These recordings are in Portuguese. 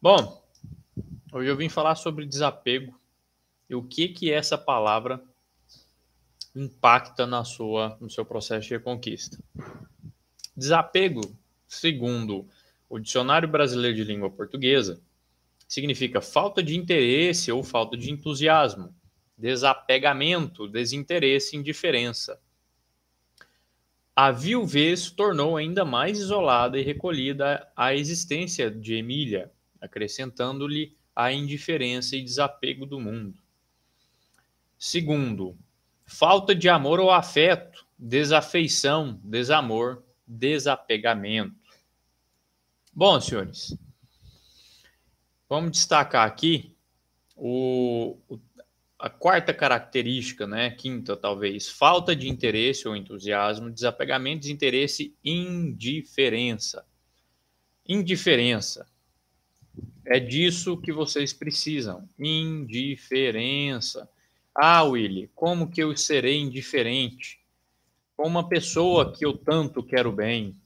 Bom, hoje eu vim falar sobre desapego e o que essa palavra impacta no seu processo de reconquista. Desapego, segundo o Dicionário Brasileiro de Língua Portuguesa, significa falta de interesse ou falta de entusiasmo, desapegamento, desinteresse, indiferença. A viuvez tornou ainda mais isolada e recolhida a existência de Emília, acrescentando-lhe a indiferença e desapego do mundo. Segundo, falta de amor ou afeto, desafeição, desamor, desapegamento. Bom, senhores, vamos destacar aqui a quarta característica, né? Quinta, talvez, falta de interesse ou entusiasmo, desapegamento, desinteresse, indiferença. Indiferença. É disso que vocês precisam. Indiferença. Ah, Willy, como que eu serei indiferente com uma pessoa que eu tanto quero bem?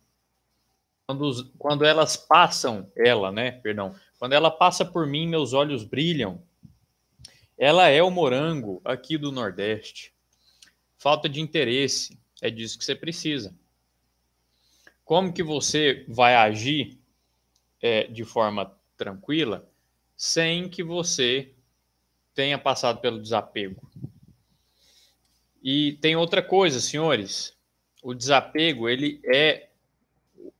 Quando elas passam, quando ela passa por mim, meus olhos brilham. Ela é o morango aqui do Nordeste. Falta de interesse, é disso que você precisa. Como que você vai agir de forma tranquila sem que você tenha passado pelo desapego? E tem outra coisa, senhores. O desapego, ele é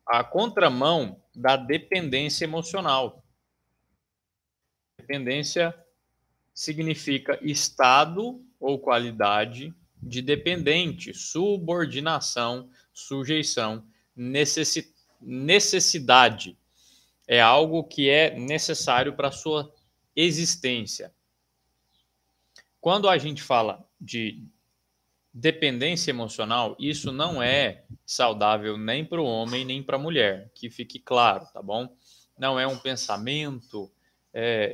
a contramão da dependência emocional. Dependência significa estado ou qualidade de dependente, subordinação, sujeição, necessidade. É algo que é necessário para a sua existência. Quando a gente fala de dependência emocional, isso não é saudável nem para o homem nem para a mulher, que fique claro, tá bom? Não é um pensamento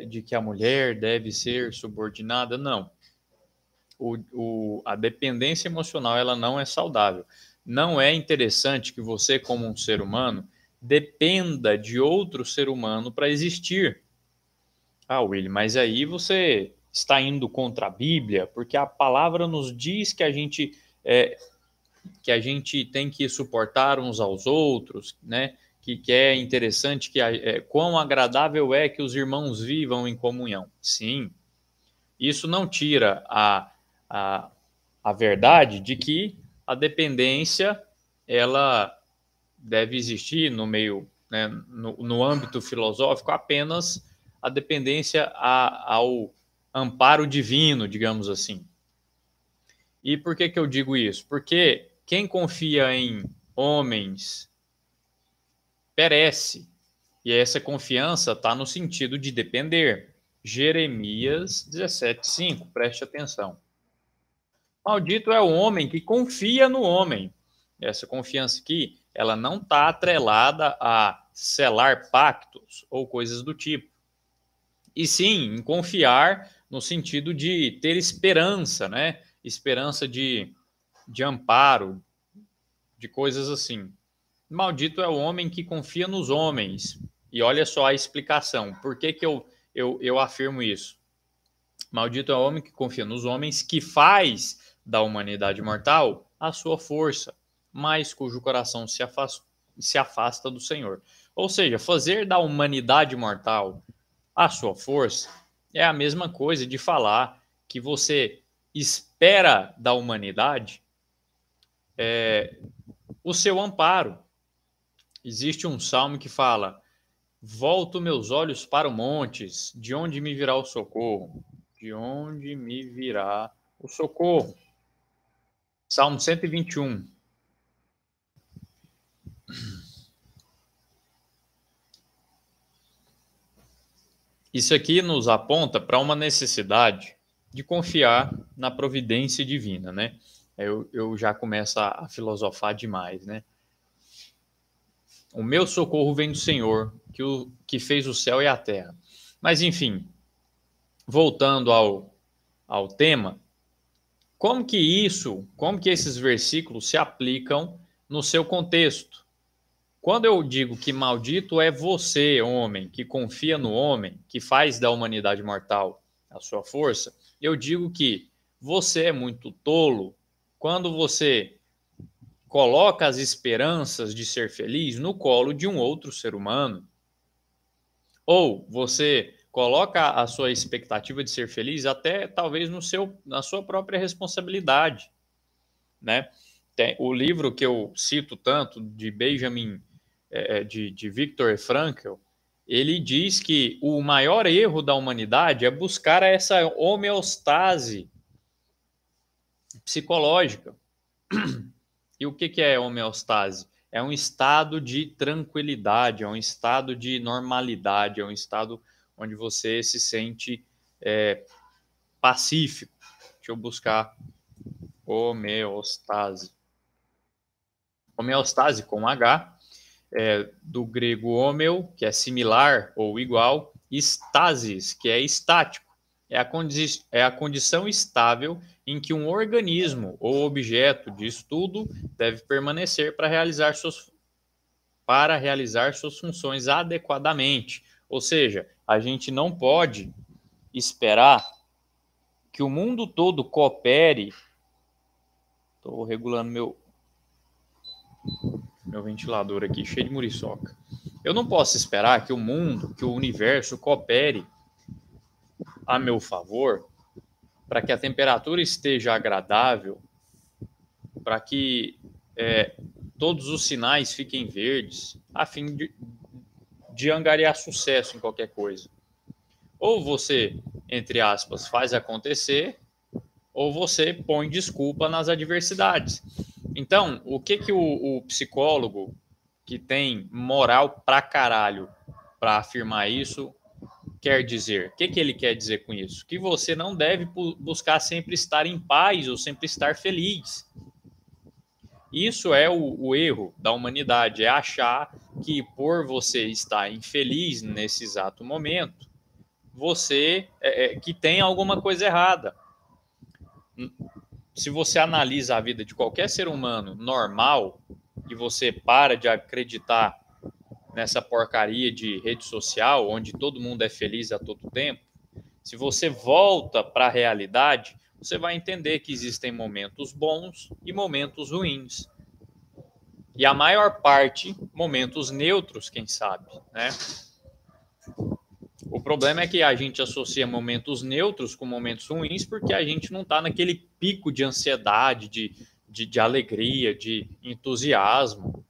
de que a mulher deve ser subordinada, não. A dependência emocional ela não é saudável. Não é interessante que você, como um ser humano, dependa de outro ser humano para existir. Ah, William, mas aí você está indo contra a Bíblia, porque a palavra nos diz que a gente tem que suportar uns aos outros, né? Que é interessante, quão agradável é que os irmãos vivam em comunhão. Sim, isso não tira a, a verdade de que a dependência ela deve existir no meio, né, no âmbito filosófico, apenas a dependência ao amparo divino, digamos assim. E por que eu digo isso? Porque quem confia em homens perece. E essa confiança está no sentido de depender. Jeremias 17:5, preste atenção. Maldito é o homem que confia no homem. Essa confiança aqui, ela não está atrelada a selar pactos ou coisas do tipo. E sim, em confiar no sentido de ter esperança, né? Esperança de amparo, de coisas assim. Maldito é o homem que confia nos homens. E olha só a explicação. Por que eu afirmo isso? Maldito é o homem que confia nos homens, que faz da humanidade mortal a sua força, mas cujo coração se afasta do Senhor. Ou seja, fazer da humanidade mortal a sua força é a mesma coisa de falar que você espera da humanidade o seu amparo. Existe um salmo que fala: volto meus olhos para os montes, de onde me virá o socorro? De onde me virá o socorro? Salmo 121. Isso aqui nos aponta para uma necessidade de confiar na providência divina, né? Eu já começo a filosofar demais, né? O meu socorro vem do Senhor, que fez o céu e a terra. Mas, enfim, voltando ao tema, como que esses versículos se aplicam no seu contexto? Quando eu digo que maldito é você, homem, que confia no homem, que faz da humanidade mortal a sua força, eu digo que você é muito tolo quando você coloca as esperanças de ser feliz no colo de um outro ser humano. Ou você coloca a sua expectativa de ser feliz até talvez na sua própria responsabilidade, né? O livro que eu cito tanto de Benjamin, de Viktor Frankl, ele diz que o maior erro da humanidade é buscar essa homeostase psicológica. E o que é homeostase? É um estado de tranquilidade, é um estado de normalidade, é um estado onde você se sente pacífico. Deixa eu buscar homeostase. Homeostase com H, do grego homeo, que é similar ou igual, e stasis, que é estático. É a condição estável em que um organismo ou objeto de estudo deve permanecer para realizar suas funções adequadamente. Ou seja, a gente não pode esperar que o mundo todo coopere. Estou regulando meu ventilador aqui, cheio de muriçoca. Eu não posso esperar que o mundo, que o universo coopere a meu favor para que a temperatura esteja agradável, para que todos os sinais fiquem verdes, a fim de angariar sucesso em qualquer coisa. Ou você, entre aspas, faz acontecer, ou você põe desculpa nas adversidades. Então, o que o psicólogo que tem moral pra caralho para afirmar isso quer dizer? O que ele quer dizer com isso? Que você não deve buscar sempre estar em paz ou sempre estar feliz. Isso é o erro da humanidade, é achar que por você estar infeliz nesse exato momento, você que tem alguma coisa errada. Se você analisa a vida de qualquer ser humano normal e você para de acreditar nessa porcaria de rede social, onde todo mundo é feliz a todo tempo, se você volta para a realidade, você vai entender que existem momentos bons e momentos ruins. E a maior parte, momentos neutros, quem sabe, né? O problema é que a gente associa momentos neutros com momentos ruins porque a gente não está naquele pico de ansiedade, de alegria, de entusiasmo.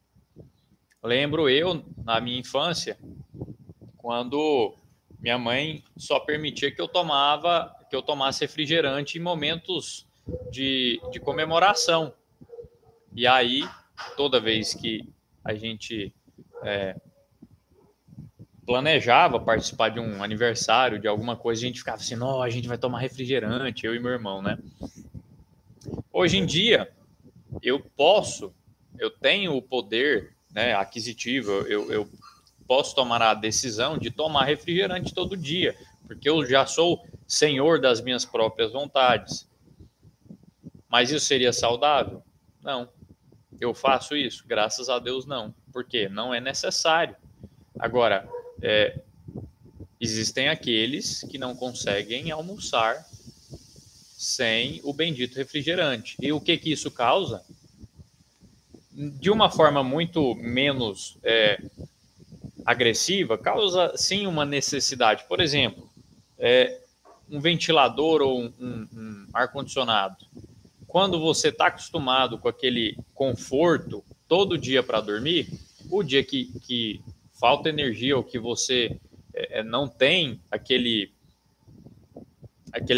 Lembro eu, na minha infância, quando minha mãe só permitia que eu tomasse refrigerante em momentos de comemoração. E aí, toda vez que a gente planejava participar de um aniversário, de alguma coisa, a gente ficava assim, não, a gente vai tomar refrigerante, eu e meu irmão, né? Hoje em dia, eu tenho o poder, né, aquisitivo, eu posso tomar a decisão de tomar refrigerante todo dia, porque eu já sou senhor das minhas próprias vontades. Mas isso seria saudável? Não. Eu faço isso? Graças a Deus, não. Por quê? Não é necessário. Agora, existem aqueles que não conseguem almoçar sem o bendito refrigerante. E o que isso causa? De uma forma muito menos agressiva, causa sim uma necessidade. Por exemplo, um ventilador ou um ar-condicionado. Quando você está acostumado com aquele conforto todo dia para dormir, o dia que falta energia ou que você não tem aquele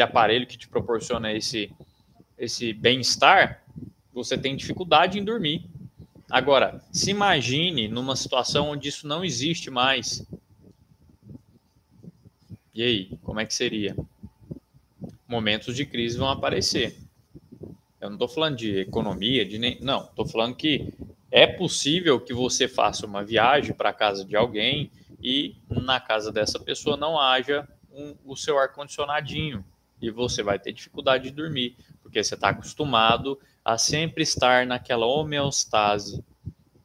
aparelho que te proporciona esse bem-estar, você tem dificuldade em dormir. Agora, se imagine numa situação onde isso não existe mais. E aí, como é que seria? Momentos de crise vão aparecer. Eu não estou falando de economia, não. Estou falando que é possível que você faça uma viagem para a casa de alguém e na casa dessa pessoa não haja o seu ar-condicionadinho e você vai ter dificuldade de dormir, porque você está acostumado a sempre estar naquela homeostase,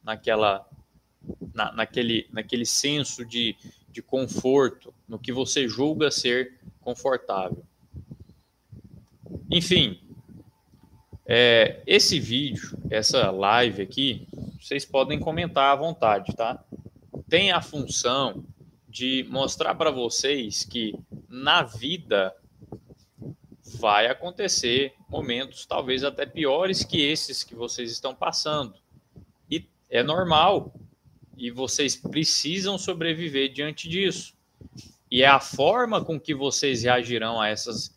naquela naquele senso de conforto, no que você julga ser confortável. Enfim, esse vídeo, essa live aqui, vocês podem comentar à vontade, tá? Tem a função de mostrar para vocês que na vida vai acontecer momentos talvez até piores que esses que vocês estão passando. E é normal. E vocês precisam sobreviver diante disso. E é a forma com que vocês reagirão a essas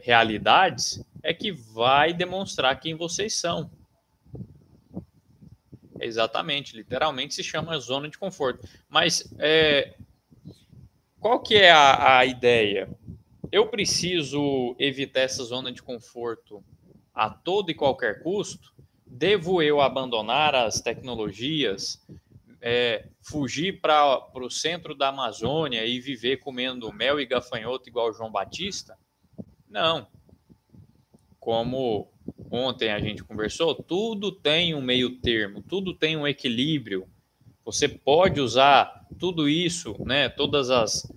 realidades é que vai demonstrar quem vocês são. Exatamente, literalmente se chama zona de conforto. Mas qual que é a ideia? Eu preciso evitar essa zona de conforto a todo e qualquer custo? Devo eu abandonar as tecnologias, fugir para o centro da Amazônia e viver comendo mel e gafanhoto igual João Batista? Não. Como ontem a gente conversou, tudo tem um meio termo, tudo tem um equilíbrio. Você pode usar tudo isso, né, todas as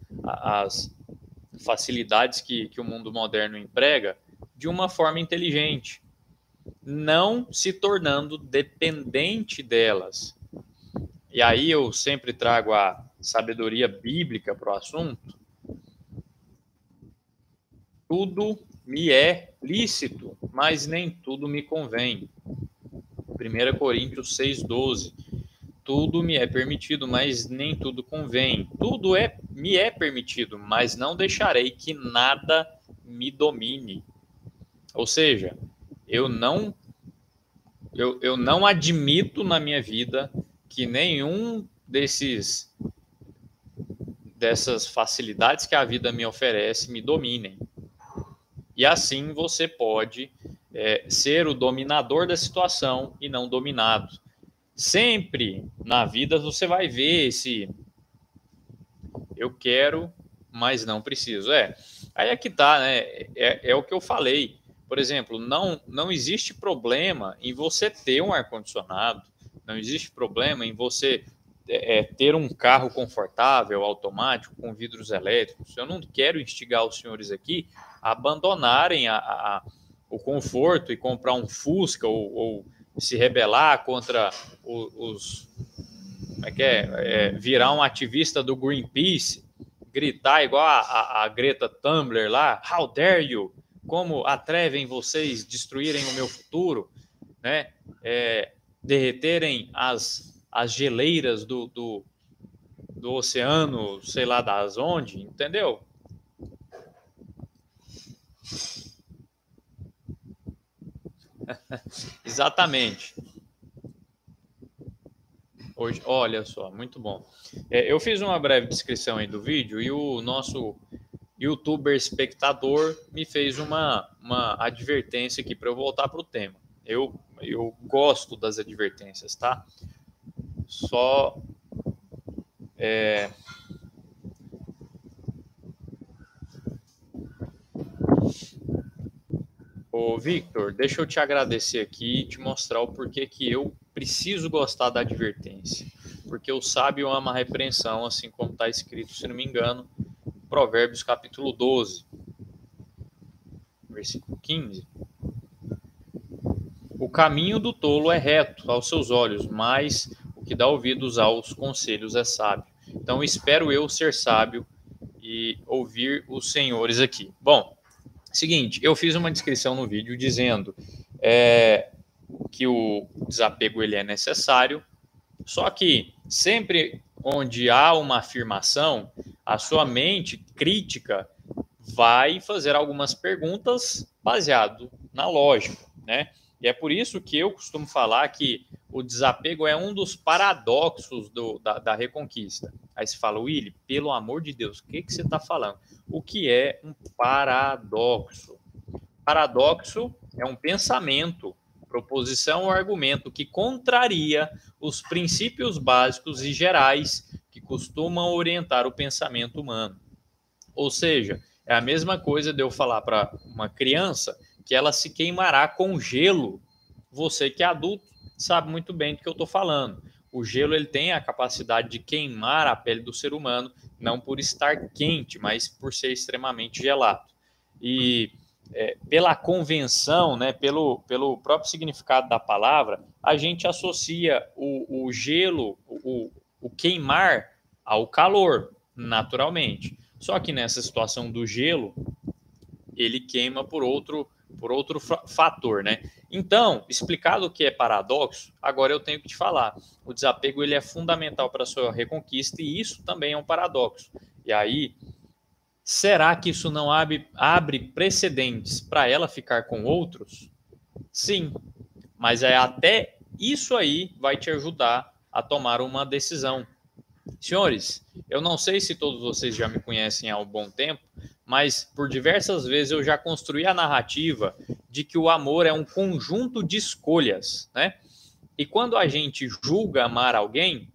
facilidades que o mundo moderno emprega de uma forma inteligente, não se tornando dependente delas. E aí eu sempre trago a sabedoria bíblica para o assunto. Tudo me é lícito, mas nem tudo me convém. 1 Coríntios 6,12. Tudo me é permitido, mas nem tudo convém. Tudo me é permitido, mas não deixarei que nada me domine. Ou seja, eu não admito na minha vida que nenhum dessas facilidades que a vida me oferece me dominem. E assim você pode ser o dominador da situação e não dominado. Sempre na vida você vai ver esse eu quero, mas não preciso. Aí é que tá, né? É o que eu falei. Por exemplo, não existe problema em você ter um ar-condicionado, não existe problema em você ter um carro confortável, automático, com vidros elétricos. Eu não quero instigar os senhores aqui a abandonarem o conforto e comprar um Fusca ou se rebelar contra os como é que virar um ativista do Greenpeace, gritar igual a Greta Thunberg lá, how dare you, como atrevem vocês destruírem o meu futuro, né? Derreterem as geleiras do oceano, sei lá das onde, entendeu? Exatamente. Hoje, olha só, muito bom. Eu fiz uma breve descrição aí do vídeo e o nosso youtuber espectador me fez uma advertência aqui para eu voltar para o tema. Eu gosto das advertências, tá? Só Ô, Victor, deixa eu te agradecer aqui e te mostrar o porquê que eu preciso gostar da advertência. Porque o sábio ama a repreensão, assim como está escrito, se não me engano, Provérbios capítulo 12, versículo 15. O caminho do tolo é reto aos seus olhos, mas o que dá ouvidos aos conselhos é sábio. Então, espero eu ser sábio e ouvir os senhores aqui. Bom, seguinte, eu fiz uma descrição no vídeo dizendo que o desapego ele é necessário, só que sempre onde há uma afirmação, a sua mente crítica vai fazer algumas perguntas baseado na lógica, né? E é por isso que eu costumo falar que o desapego é um dos paradoxos da Reconquista. Aí você fala, Willy, pelo amor de Deus, o que você está falando? O que é um paradoxo? Paradoxo é um pensamento, proposição ou argumento que contraria os princípios básicos e gerais que costumam orientar o pensamento humano. Ou seja, é a mesma coisa de eu falar para uma criança que ela se queimará com gelo. Você que é adulto sabe muito bem do que eu estou falando. O gelo ele tem a capacidade de queimar a pele do ser humano, não por estar quente, mas por ser extremamente gelado. E pela convenção, né, pelo próprio significado da palavra, a gente associa o gelo, o queimar ao calor, naturalmente. Só que nessa situação do gelo, ele queima por outro fator, né? Então, explicado o que é paradoxo, agora eu tenho que te falar. O desapego ele é fundamental para a sua reconquista e isso também é um paradoxo. E aí, será que isso não abre precedentes para ela ficar com outros? Sim, mas até isso aí vai te ajudar a tomar uma decisão. Senhores, eu não sei se todos vocês já me conhecem há um bom tempo, mas por diversas vezes eu já construí a narrativa de que o amor é um conjunto de escolhas, né? E quando a gente julga amar alguém,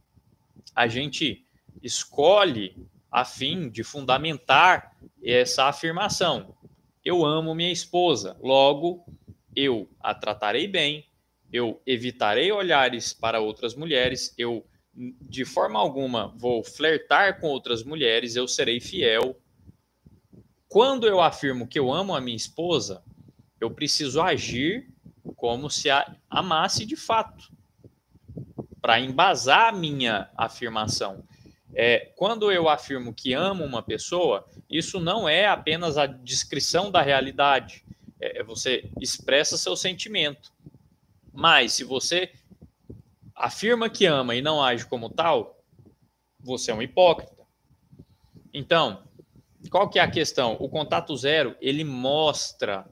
a gente escolhe a fim de fundamentar essa afirmação. Eu amo minha esposa, logo eu a tratarei bem, eu evitarei olhares para outras mulheres, eu de forma alguma vou flertar com outras mulheres, eu serei fiel. Quando eu afirmo que eu amo a minha esposa, eu preciso agir como se a amasse de fato, para embasar a minha afirmação. Quando eu afirmo que amo uma pessoa, isso não é apenas a descrição da realidade. Você expressa seu sentimento. Mas se você afirma que ama e não age como tal, você é um hipócrita. Então, qual que é a questão? O contato zero, ele mostra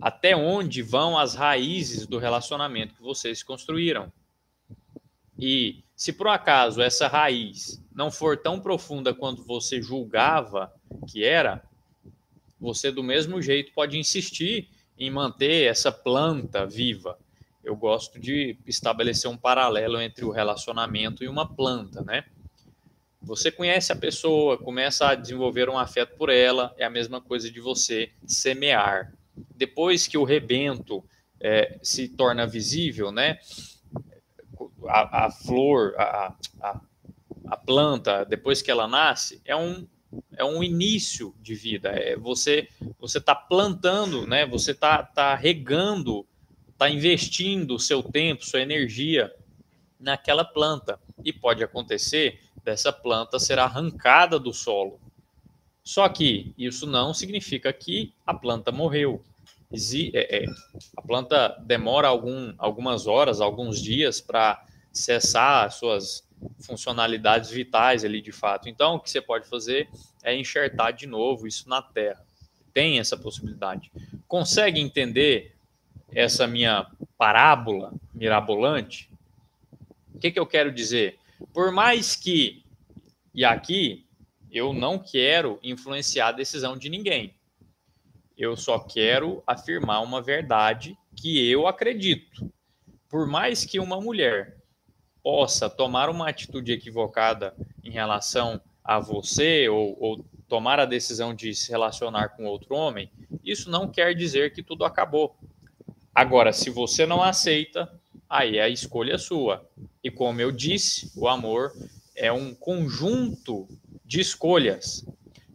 até onde vão as raízes do relacionamento que vocês construíram. E se por acaso essa raiz não for tão profunda quanto você julgava que era, você do mesmo jeito pode insistir em manter essa planta viva. Eu gosto de estabelecer um paralelo entre o relacionamento e uma planta, né? Você conhece a pessoa, começa a desenvolver um afeto por ela, é a mesma coisa de você semear. Depois que o rebento se torna visível, né? A flor, a planta, depois que ela nasce, é um início de vida. Você está plantando, né? Você está regando, está investindo o seu tempo, sua energia naquela planta. E pode acontecer dessa planta ser arrancada do solo. Só que isso não significa que a planta morreu. A planta demora algumas horas, alguns dias para cessar suas funcionalidades vitais ali de fato. Então, o que você pode fazer é enxertar de novo isso na terra. Tem essa possibilidade. Consegue entender essa minha parábola mirabolante? O que eu quero dizer? Por mais que, e aqui, eu não quero influenciar a decisão de ninguém. Eu só quero afirmar uma verdade que eu acredito. Por mais que uma mulher possa tomar uma atitude equivocada em relação a você ou tomar a decisão de se relacionar com outro homem, isso não quer dizer que tudo acabou. Agora, se você não aceita, aí a escolha é sua. E como eu disse, o amor é um conjunto de escolhas.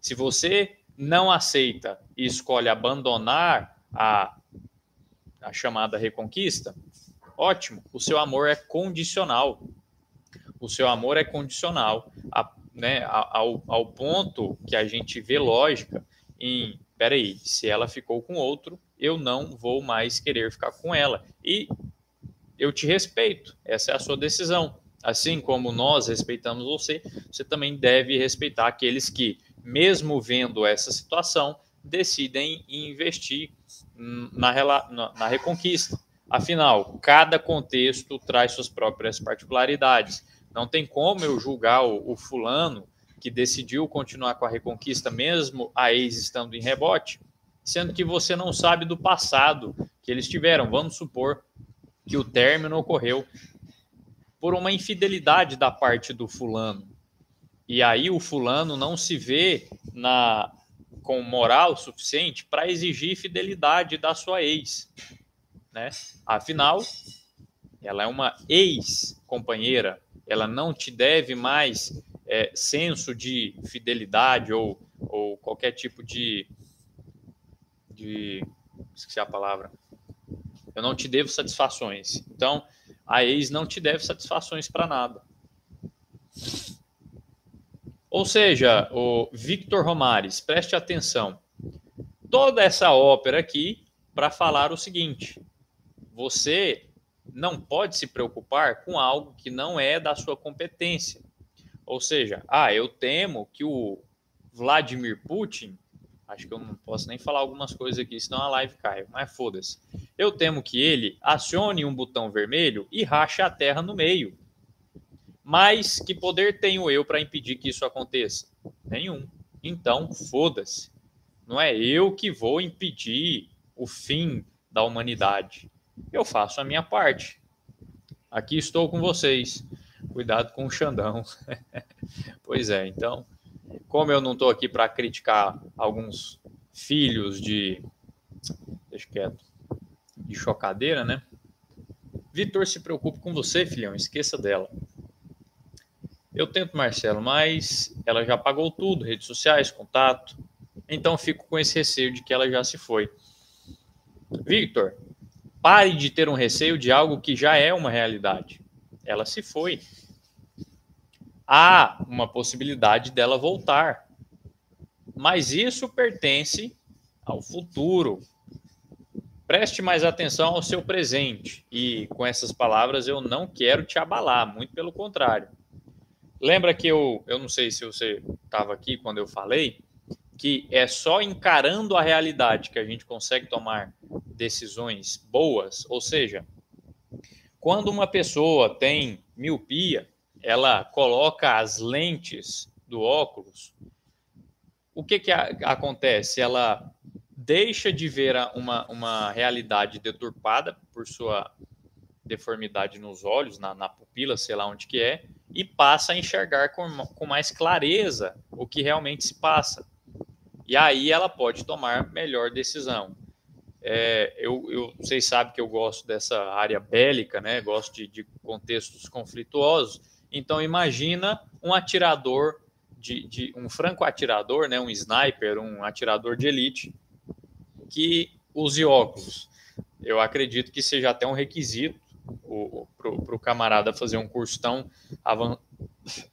Se você não aceita e escolhe abandonar a chamada reconquista, ótimo, o seu amor é condicional. O seu amor é condicional ao ponto que a gente vê lógica em, peraí, se ela ficou com outro, eu não vou mais querer ficar com ela. E eu te respeito, essa é a sua decisão. Assim como nós respeitamos você, você também deve respeitar aqueles que, mesmo vendo essa situação, decidem investir na reconquista. Afinal, cada contexto traz suas próprias particularidades. Não tem como eu julgar o fulano que decidiu continuar com a reconquista, mesmo a ex estando em rebote, sendo que você não sabe do passado que eles tiveram. Vamos supor que o término ocorreu por uma infidelidade da parte do fulano. E aí o fulano não se vê com moral suficiente para exigir fidelidade da sua ex, né? Afinal, ela é uma ex-companheira, ela não te deve mais senso de fidelidade ou qualquer tipo de esqueci a palavra. Eu não te devo satisfações. Então, a ex não te deve satisfações para nada. Ou seja, o Victor Romares, preste atenção. Toda essa ópera aqui para falar o seguinte: você não pode se preocupar com algo que não é da sua competência. Ou seja, eu temo que o Vladimir Putin, acho que eu não posso nem falar algumas coisas aqui, senão a live cai, mas foda-se. Eu temo que ele acione um botão vermelho e rache a terra no meio. Mas que poder tenho eu para impedir que isso aconteça? Nenhum. Então, foda-se. Não é eu que vou impedir o fim da humanidade. Eu faço a minha parte. Aqui estou com vocês. Cuidado com o Xandão. Pois é, então, como eu não estou aqui para criticar alguns filhos de... Deixa quieto. De chocadeira, né? Vitor, se preocupe com você, filhão. Esqueça dela. Eu tento, Marcelo, mas ela já pagou tudo. Redes sociais, contato. Então, fico com esse receio de que ela já se foi. Victor, pare de ter um receio de algo que já é uma realidade. Ela se foi. Há uma possibilidade dela voltar. Mas isso pertence ao futuro. Preste mais atenção ao seu presente. E com essas palavras eu não quero te abalar, muito pelo contrário. Lembra que eu não sei se você estava aqui quando eu falei, que é só encarando a realidade que a gente consegue tomar decisões boas. Ou seja, quando uma pessoa tem miopia, ela coloca as lentes do óculos, o que acontece? Ela deixa de ver uma realidade deturpada por sua deformidade nos olhos, na pupila, sei lá onde que é, e passa a enxergar com mais clareza o que realmente se passa. E aí ela pode tomar melhor decisão. Vocês sabem que eu gosto dessa área bélica, né? Gosto de contextos conflituosos. Então imagina um atirador, um franco atirador, né? Um sniper, um atirador de elite que use óculos. Eu acredito que seja até um requisito para o camarada fazer um curso tão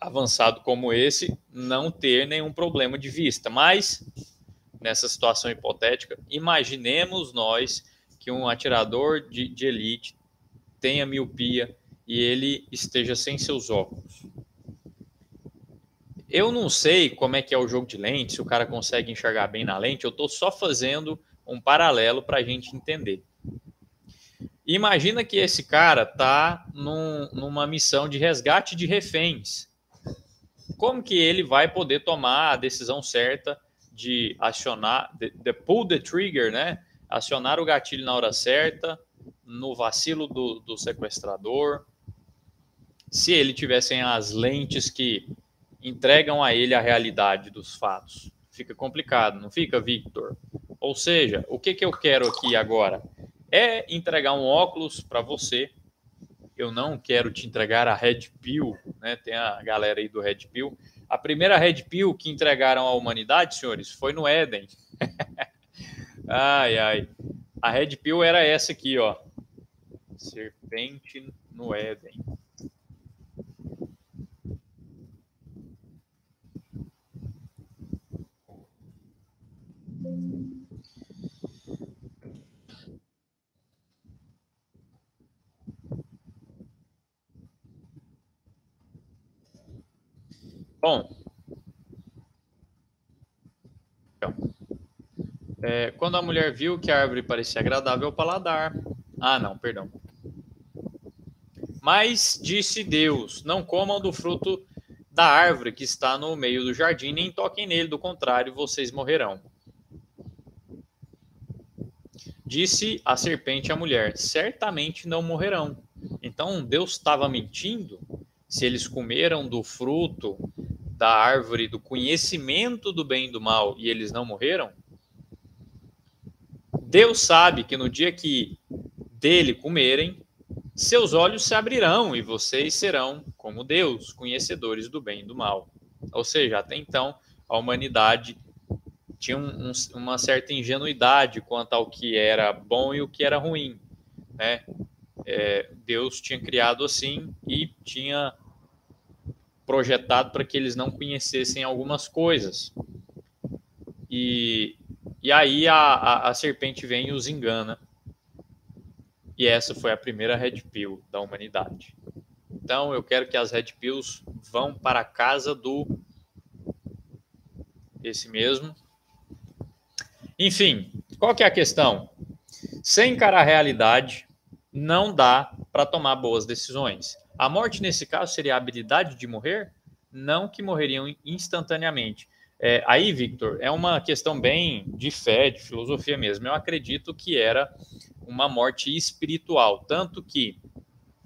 avançado como esse, não ter nenhum problema de vista. Mas, nessa situação hipotética, imaginemos nós que um atirador de elite tenha miopia e ele esteja sem seus óculos. Eu não sei como é que é o jogo de lente, se o cara consegue enxergar bem na lente, eu estou só fazendo um paralelo para a gente entender. Imagina que esse cara está numa missão de resgate de reféns. Como que ele vai poder tomar a decisão certa de acionar, pull the trigger, né? Acionar o gatilho na hora certa, no vacilo do sequestrador, se ele tivessem as lentes que entregam a ele a realidade dos fatos? Fica complicado, não fica, Victor? Ou seja, o que eu quero aqui agora é entregar um óculos para você. Eu não quero te entregar a Red Pill, né? Tem a galera aí do Red Pill. A primeira Red Pill que entregaram à humanidade, senhores, foi no Éden. Ai, ai. A Red Pill era essa aqui, ó. Serpente no Éden. Bom, quando a mulher viu que a árvore parecia agradável ao paladar... não, perdão. Mas disse Deus, não comam do fruto da árvore que está no meio do jardim, nem toquem nele, do contrário, vocês morrerão. Disse a serpente à mulher, certamente não morrerão. Então Deus estava mentindo? Se eles comeram do fruto da árvore do conhecimento do bem e do mal e eles não morreram? Deus sabe que no dia que dele comerem, seus olhos se abrirão e vocês serão como Deus, conhecedores do bem e do mal. Ou seja, até então, a humanidade tinha uma certa ingenuidade quanto ao que era bom e o que era ruim, né? Deus tinha criado assim e tinha projetado para que eles não conhecessem algumas coisas. E aí a serpente vem e os engana. E essa foi a primeira Red Pill da humanidade. Então eu quero que as Red Pills vão para a casa do... esse mesmo. Enfim, qual que é a questão? Sem encarar a realidade, não dá para tomar boas decisões. A morte, nesse caso, seria a habilidade de morrer? Não que morreriam instantaneamente. Aí, Victor, é uma questão bem de fé, de filosofia mesmo. Eu acredito que era uma morte espiritual, tanto que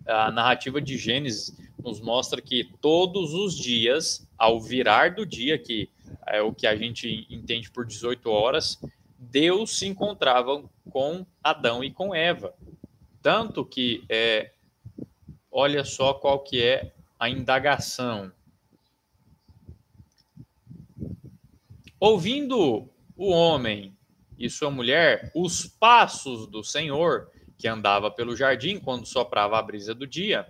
a narrativa de Gênesis nos mostra que todos os dias, ao virar do dia, que é o que a gente entende por 18 horas, Deus se encontrava com Adão e com Eva. Tanto que, olha só qual que é a indagação. Ouvindo o homem e sua mulher os passos do Senhor, que andava pelo jardim quando soprava a brisa do dia,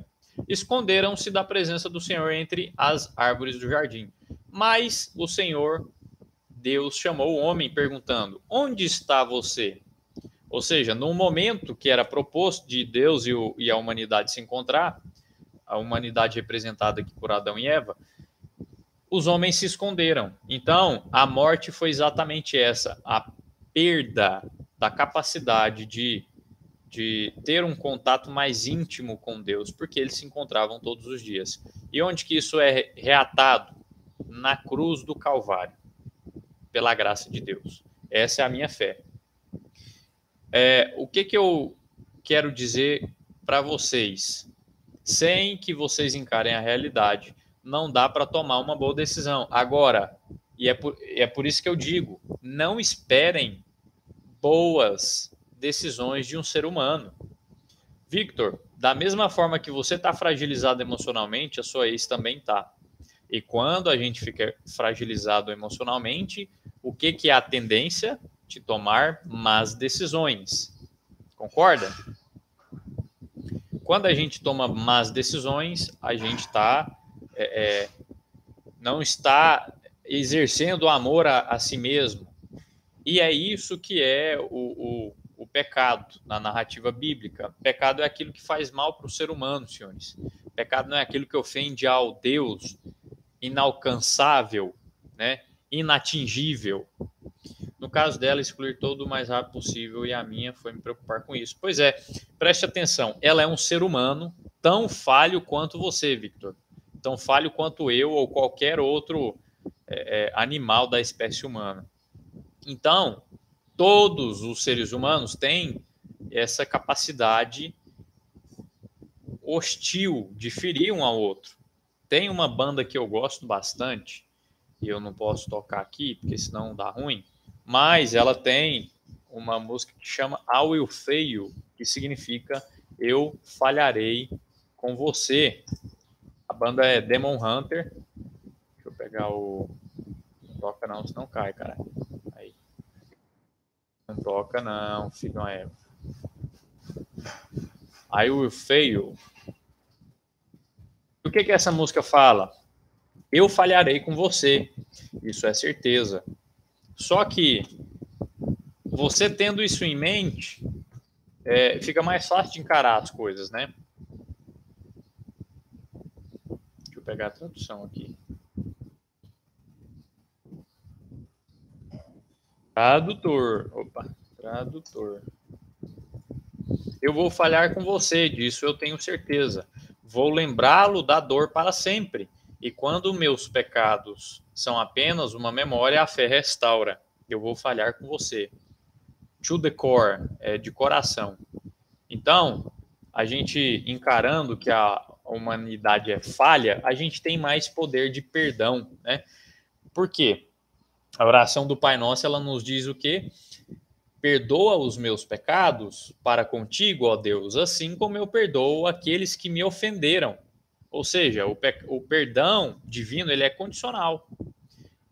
esconderam-se da presença do Senhor entre as árvores do jardim. Mas o Senhor, Deus, chamou o homem perguntando: onde está você? Ou seja, no momento que era proposto de Deus e a humanidade se encontrar, a humanidade representada aqui por Adão e Eva, os homens se esconderam. Então, a morte foi exatamente essa, a perda da capacidade de ter um contato mais íntimo com Deus, porque eles se encontravam todos os dias. E onde que isso é reatado? Na cruz do Calvário, pela graça de Deus. Essa é a minha fé. O que eu quero dizer para vocês? Sem que vocês encarem a realidade, não dá para tomar uma boa decisão. Agora, e é por isso que eu digo, não esperem boas decisões de um ser humano. Victor, da mesma forma que você está fragilizado emocionalmente, a sua ex também está. E quando a gente fica fragilizado emocionalmente, o que é a tendência? De tomar más decisões. Concorda? Quando a gente toma más decisões, a gente não está exercendo o amor a si mesmo. E é isso que é o pecado na narrativa bíblica. Pecado é aquilo que faz mal para o ser humano, senhores. Pecado não é aquilo que ofende ao Deus inalcançável, né? Inatingível. No caso dela, excluir todo o mais rápido possível, e a minha foi me preocupar com isso. Pois é, preste atenção, ela é um ser humano tão falho quanto você, Victor. Tão falho quanto eu ou qualquer outro animal da espécie humana. Então, todos os seres humanos têm essa capacidade hostil de ferir um ao outro. Tem uma banda que eu gosto bastante, e eu não posso tocar aqui, porque senão dá ruim, mas ela tem uma música que chama I Will Fail, que significa eu falharei com você. A banda é Demon Hunter. Deixa eu pegar o... Não toca não, senão cai, cara. Aí. Não toca não, filho da Eva. I Will Fail. O que essa música fala? Eu falharei com você. Isso é certeza. Só que você tendo isso em mente, fica mais fácil de encarar as coisas, né? Deixa eu pegar a tradução aqui. Tradutor. Opa, tradutor. Eu vou falhar com você, disso eu tenho certeza. Vou lembrá-lo da dor para sempre. E quando meus pecados são apenas uma memória, a fé restaura. Eu vou falhar com você. To the core, de coração. Então, a gente encarando que a humanidade é falha, a gente tem mais poder de perdão, né? Por quê? A oração do Pai Nosso, ela nos diz o quê? perdoa os meus pecados para contigo, ó Deus, assim como eu perdoo aqueles que me ofenderam. Ou seja, o perdão divino ele é condicional,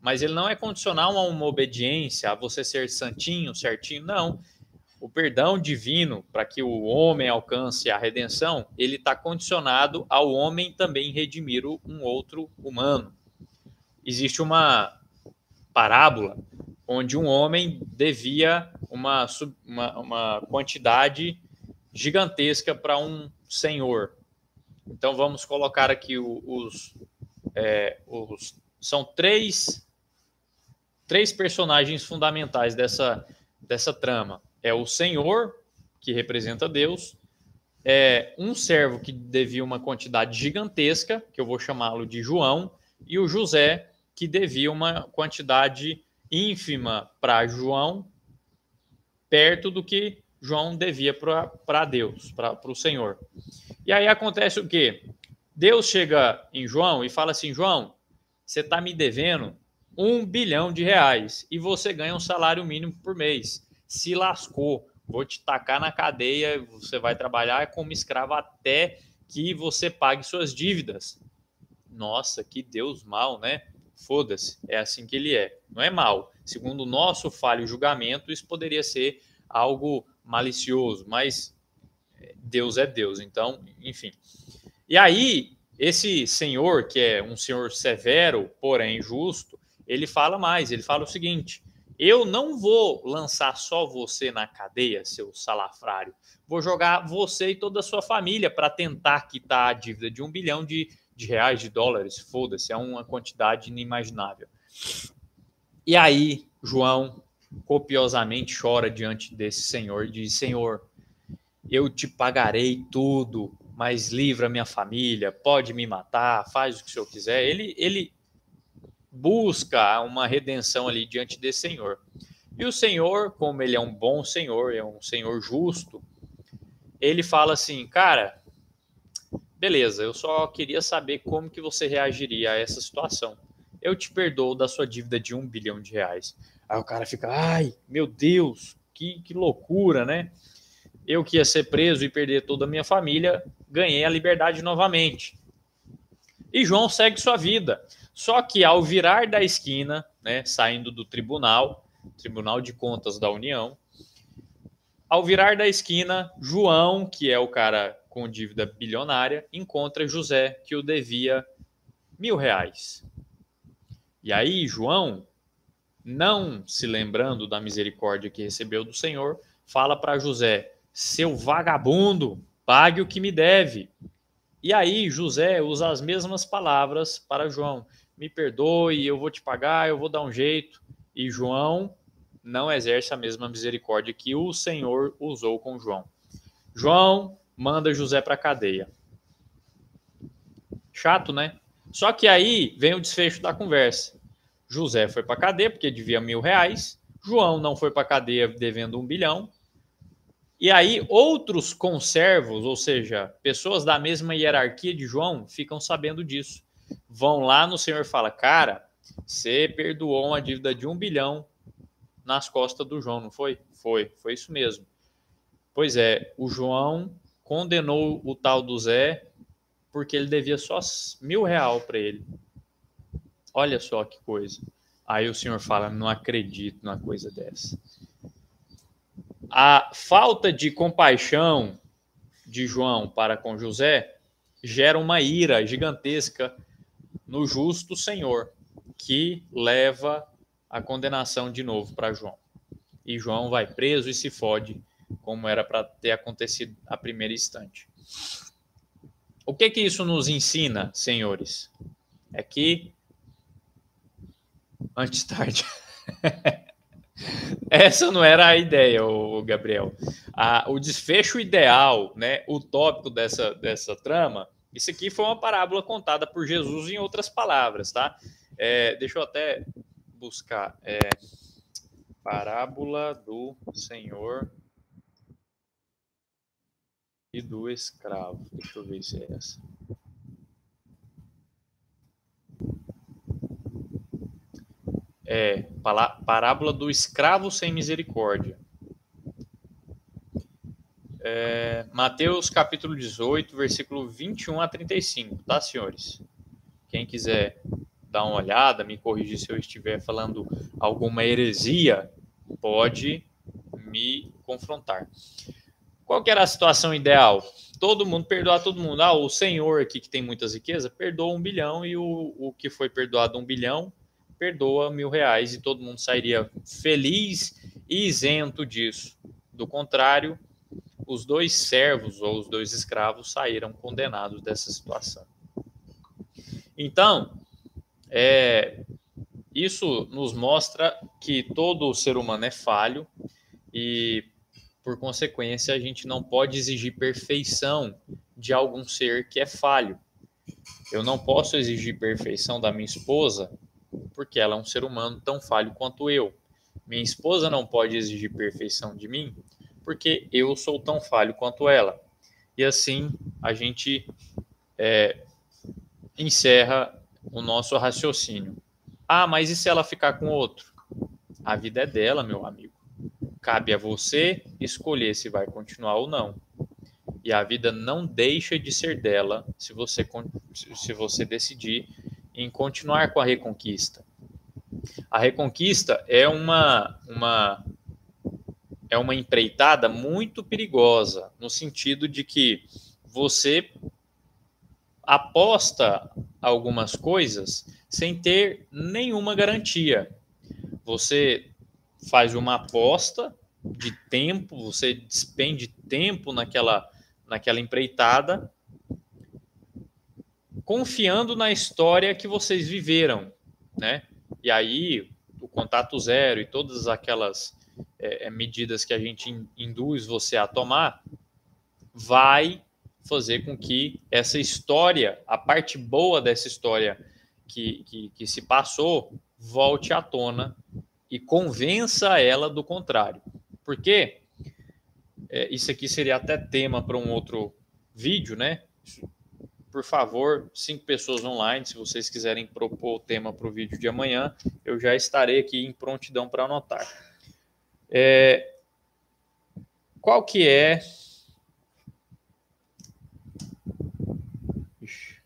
mas ele não é condicional a uma obediência, a você ser santinho, certinho, não. O perdão divino, para que o homem alcance a redenção, ele está condicionado ao homem também redimir um outro humano. Existe uma parábola onde um homem devia uma quantidade gigantesca para um senhor. Então vamos colocar aqui são três personagens fundamentais dessa trama. É o Senhor, que representa Deus, é um servo que devia uma quantidade gigantesca, que eu vou chamá-lo de João, e o José, que devia uma quantidade ínfima para João, perto do que João devia para Deus, para o Senhor. E aí acontece o quê? Deus chega em João e fala assim, João, você está me devendo R$1 bilhão e você ganha um salário mínimo por mês. Se lascou, vou te tacar na cadeia, você vai trabalhar como escravo até que você pague suas dívidas. Nossa, que Deus mal, né? Foda-se, é assim que ele é. Não é mal. Segundo o nosso falho julgamento, isso poderia ser algo malicioso, mas Deus é Deus, então, enfim. E aí, esse senhor, que é um senhor severo, porém justo, ele fala mais, ele fala o seguinte, eu não vou lançar só você na cadeia, seu salafrário, vou jogar você e toda a sua família para tentar quitar a dívida de R$1 bilhão de reais, de dólares, foda-se, é uma quantidade inimaginável. E aí, João copiosamente chora diante desse senhor e diz, Senhor, eu te pagarei tudo, mas livra minha família, pode me matar, faz o que o senhor quiser. Ele busca uma redenção ali diante desse senhor. E o senhor, como ele é um bom senhor, é um senhor justo, ele fala assim, cara, beleza, eu só queria saber como que você reagiria a essa situação. Eu te perdoo da sua dívida de R$1 bilhão. Aí o cara fica, ai, meu Deus, que loucura, né? Eu que ia ser preso e perder toda a minha família, ganhei a liberdade novamente. E João segue sua vida. Só que ao virar da esquina, né, saindo do Tribunal de Contas da União, ao virar da esquina, João, que é o cara com dívida bilionária, encontra José, que o devia R$1.000. E aí, João, não se lembrando da misericórdia que recebeu do Senhor, fala para José, seu vagabundo, pague o que me deve. E aí José usa as mesmas palavras para João. Me perdoe, eu vou te pagar, eu vou dar um jeito. E João não exerce a mesma misericórdia que o Senhor usou com João. João manda José para a cadeia. Chato, né? Só que aí vem o desfecho da conversa. José foi para a cadeia porque devia R$1.000. João não foi para a cadeia devendo R$1 bilhão. E aí outros conservos, ou seja, pessoas da mesma hierarquia de João, ficam sabendo disso. Vão lá no Senhor e falam, cara, você perdoou uma dívida de R$1 bilhão nas costas do João, não foi? Foi isso mesmo. Pois é, o João condenou o tal do Zé porque ele devia só R$1.000 para ele. Olha só que coisa. Aí o Senhor fala, não acredito numa coisa dessa. A falta de compaixão de João para com José gera uma ira gigantesca no justo Senhor, que leva a condenação de novo para João. E João vai preso e se fode, como era para ter acontecido a primeiro instante. O que isso nos ensina, senhores? É que antes tarde. Essa não era a ideia, Gabriel. O desfecho ideal, né, utópico dessa trama, isso aqui foi uma parábola contada por Jesus em outras palavras, tá? Deixa eu até buscar. Parábola do Senhor e do escravo. Deixa eu ver se é essa. Parábola do escravo sem misericórdia. Mateus capítulo 18, versículo 21 a 35, tá, senhores? Quem quiser dar uma olhada, me corrigir se eu estiver falando alguma heresia, pode me confrontar. Qual que era a situação ideal? Todo mundo perdoar todo mundo. O senhor aqui que tem muitas riquezas perdoa 1 bilhão e o que foi perdoado 1 bilhão perdoa R$1.000 e todo mundo sairia feliz e isento disso. Do contrário, os 2 servos ou os 2 escravos saíram condenados dessa situação. Então, isso nos mostra que todo ser humano é falho e, por consequência, a gente não pode exigir perfeição de algum ser que é falho. Eu não posso exigir perfeição da minha esposa porque ela é um ser humano tão falho quanto eu. Minha esposa não pode exigir perfeição de mim porque eu sou tão falho quanto ela. E assim a gente encerra o nosso raciocínio. Mas e se ela ficar com outro? A vida é dela, meu amigo. Cabe a você escolher se vai continuar ou não. E a vida não deixa de ser dela se você decidir em continuar com a reconquista. A reconquista é uma empreitada muito perigosa, no sentido de que você aposta algumas coisas sem ter nenhuma garantia. Você faz uma aposta de tempo, você despende tempo naquela empreitada, confiando na história que vocês viveram, né? E aí, o contato zero e todas aquelas medidas que a gente induz você a tomar, vai fazer com que essa história, a parte boa dessa história que se passou, volte à tona e convença ela do contrário. Porque isso aqui seria até tema para um outro vídeo, né? Por favor, 5 pessoas online, se vocês quiserem propor o tema para o vídeo de amanhã, eu já estarei aqui em prontidão para anotar. Qual que é...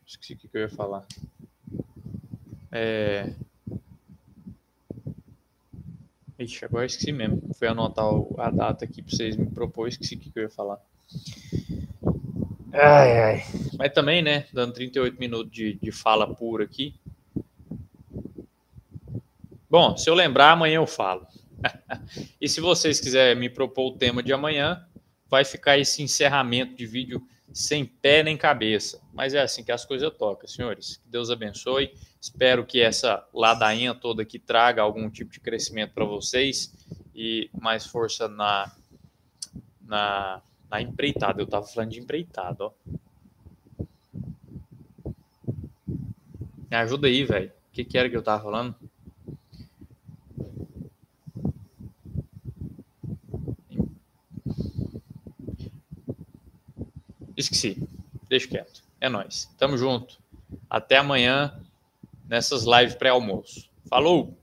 esqueci o que eu ia falar. Agora eu esqueci mesmo. Fui anotar a data aqui para vocês me propor, esqueci o que eu ia falar. Mas também, né, dando 38 minutos de fala pura aqui. Bom, se eu lembrar, amanhã eu falo. E se vocês quiserem me propor o tema de amanhã, vai ficar esse encerramento de vídeo sem pé nem cabeça. Mas é assim que as coisas tocam, senhores. Que Deus abençoe. Espero que essa ladainha toda aqui traga algum tipo de crescimento para vocês e mais força na empreitada. Eu estava falando de empreitada, ó. Me ajuda aí, velho. O que era que eu estava falando? Esqueci. Deixa quieto. É nóis. Tamo junto. Até amanhã nessas lives pré-almoço. Falou!